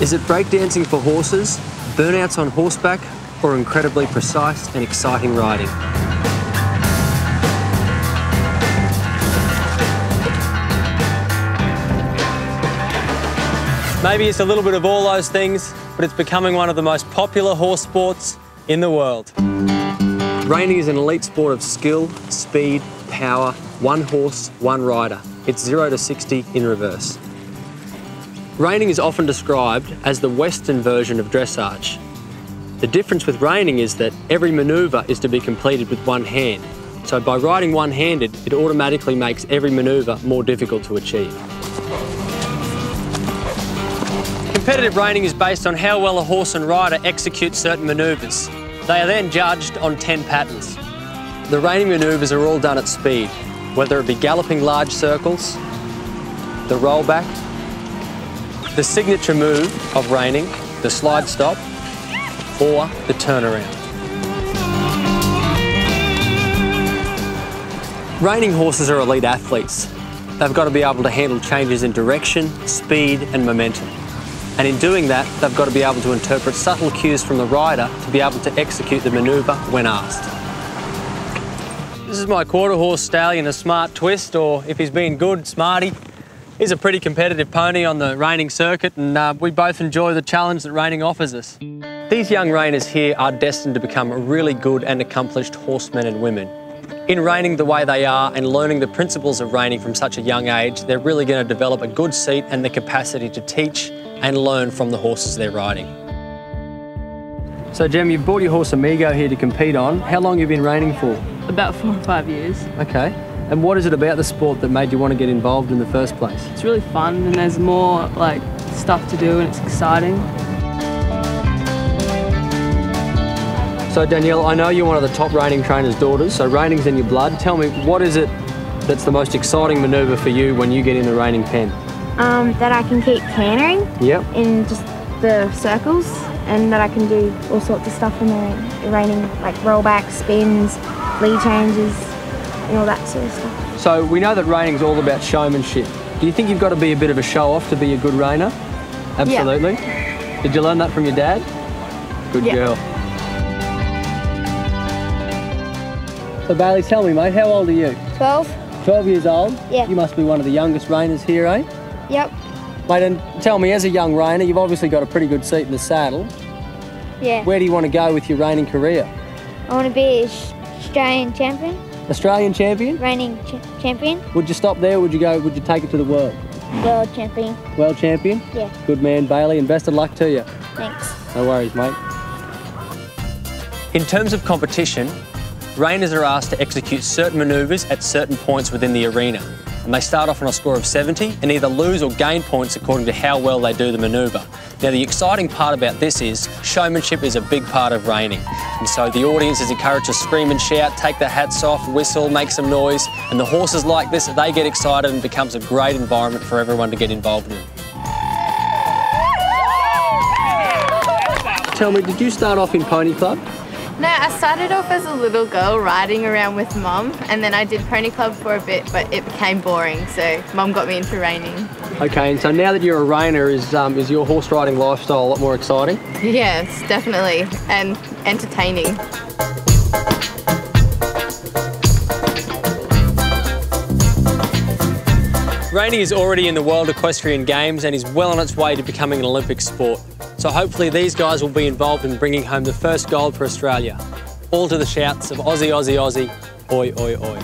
Is it breakdancing for horses, burnouts on horseback, or incredibly precise and exciting riding? Maybe it's a little bit of all those things, but it's becoming one of the most popular horse sports in the world. Reining is an elite sport of skill, speed, power, one horse, one rider. It's 0 to 60 in reverse. Reining is often described as the Western version of dressage. The difference with reining is that every manoeuvre is to be completed with one hand. So by riding one-handed, it automatically makes every manoeuvre more difficult to achieve. Competitive reining is based on how well a horse and rider execute certain manoeuvres. They are then judged on 10 patterns. The reining manoeuvres are all done at speed, whether it be galloping large circles, the rollback, the signature move of reining, the slide stop, or the turnaround. Reining horses are elite athletes. They've got to be able to handle changes in direction, speed, and momentum. And in doing that, they've got to be able to interpret subtle cues from the rider to be able to execute the manoeuvre when asked. This is my quarter horse stallion, a Smart Twist, or if he's been good, Smarty. He's a pretty competitive pony on the reining circuit, and we both enjoy the challenge that reining offers us. These young reiners here are destined to become really good and accomplished horsemen and women. In reining the way they are and learning the principles of reining from such a young age, they're really going to develop a good seat and the capacity to teach and learn from the horses they're riding. So Jem, you've brought your horse Amigo here to compete on. How long have you been reining for? About 4 or 5 years. Okay. And what is it about the sport that made you want to get involved in the first place? It's really fun and there's more stuff to do and it's exciting. So Danielle, I know you're one of the top reining trainers' daughters, so reining's in your blood. Tell me, what is it that's the most exciting manoeuvre for you when you get in the reining pen? That I can keep cantering in just the circles, and that I can do all sorts of stuff in the reining, like rollback, spins, lead changes, and all that sort of stuff. So we know that reining's all about showmanship. Do you think you've got to be a bit of a show-off to be a good reiner? Absolutely. Yeah. Did you learn that from your dad? Good girl. So Bailey, tell me, mate, how old are you? 12. 12 years old? Yeah. You must be one of the youngest reiners here, eh? Yep. Mate, and tell me, as a young reiner, you've obviously got a pretty good seat in the saddle. Yeah. Where do you want to go with your reining career? I want to be Australian champion. Australian champion? Reining champion. Would you stop there, or would you take it to the world? World champion. World champion? Yeah. Good man, Bailey, and best of luck to you. Thanks. No worries, mate. In terms of competition, reiners are asked to execute certain manoeuvres at certain points within the arena. And they start off on a score of 70 and either lose or gain points according to how well they do the manoeuvre. Now, the exciting part about this is showmanship is a big part of reining. And so the audience is encouraged to scream and shout, take their hats off, whistle, make some noise. And the horses like this, they get excited and it becomes a great environment for everyone to get involved in. Tell me, did you start off in Pony Club? No, I started off as a little girl riding around with Mum, and then I did Pony Club for a bit, but it became boring, so Mum got me into reining. Okay, and so now that you're a reiner, is your horse riding lifestyle a lot more exciting? Yes, definitely, and entertaining. Reining is already in the World Equestrian Games and is well on its way to becoming an Olympic sport. So hopefully these guys will be involved in bringing home the first gold for Australia. All to the shouts of Aussie, Aussie, Aussie, oi, oi, oi.